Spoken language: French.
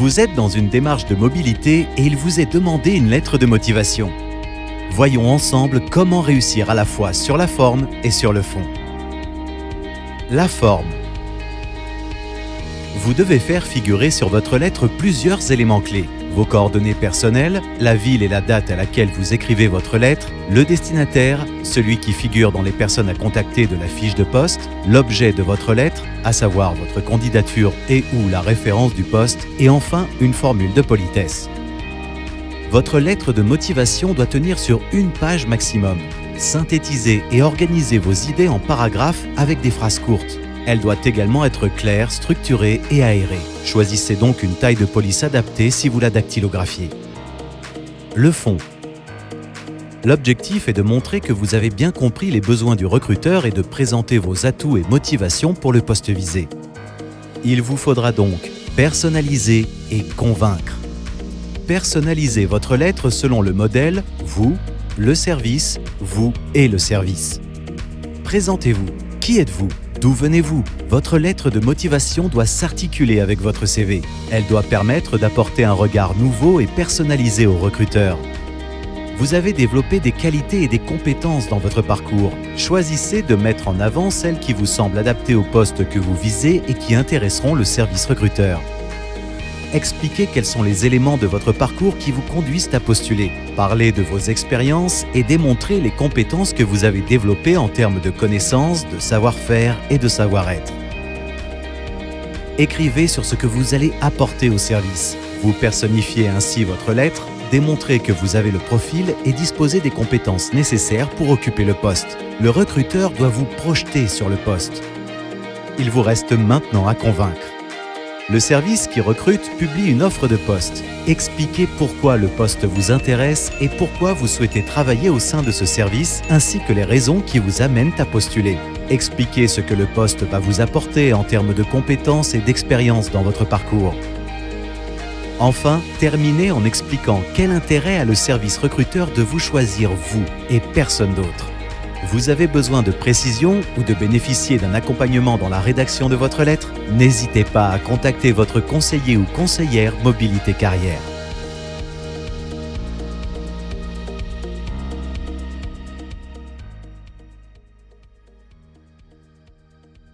Vous êtes dans une démarche de mobilité et il vous est demandé une lettre de motivation. Voyons ensemble comment réussir à la fois sur la forme et sur le fond. La forme. Vous devez faire figurer sur votre lettre plusieurs éléments clés. Vos coordonnées personnelles, la ville et la date à laquelle vous écrivez votre lettre, le destinataire, celui qui figure dans les personnes à contacter de la fiche de poste, l'objet de votre lettre, à savoir votre candidature et ou la référence du poste, et enfin une formule de politesse. Votre lettre de motivation doit tenir sur une page maximum. Synthétisez et organisez vos idées en paragraphes avec des phrases courtes. Elle doit également être claire, structurée et aérée. Choisissez donc une taille de police adaptée si vous la dactylographiez. Le fond. L'objectif est de montrer que vous avez bien compris les besoins du recruteur et de présenter vos atouts et motivations pour le poste visé. Il vous faudra donc personnaliser et convaincre. Personnalisez votre lettre selon le modèle « vous », le service, vous et le service. Présentez-vous. Qui êtes-vous ? D'où venez-vous ? Votre lettre de motivation doit s'articuler avec votre CV. Elle doit permettre d'apporter un regard nouveau et personnalisé au recruteur. Vous avez développé des qualités et des compétences dans votre parcours. Choisissez de mettre en avant celles qui vous semblent adaptées au poste que vous visez et qui intéresseront le service recruteur. Expliquez quels sont les éléments de votre parcours qui vous conduisent à postuler. Parlez de vos expériences et démontrez les compétences que vous avez développées en termes de connaissances, de savoir-faire et de savoir-être. Écrivez sur ce que vous allez apporter au service. Vous personnifiez ainsi votre lettre, démontrez que vous avez le profil et disposez des compétences nécessaires pour occuper le poste. Le recruteur doit vous projeter sur le poste. Il vous reste maintenant à convaincre. Le service qui recrute publie une offre de poste. Expliquez pourquoi le poste vous intéresse et pourquoi vous souhaitez travailler au sein de ce service, ainsi que les raisons qui vous amènent à postuler. Expliquez ce que le poste va vous apporter en termes de compétences et d'expérience dans votre parcours. Enfin, terminez en expliquant quel intérêt a le service recruteur de vous choisir vous et personne d'autre. Vous avez besoin de précision ou de bénéficier d'un accompagnement dans la rédaction de votre lettre ? N'hésitez pas à contacter votre conseiller ou conseillère Mobilité Carrière.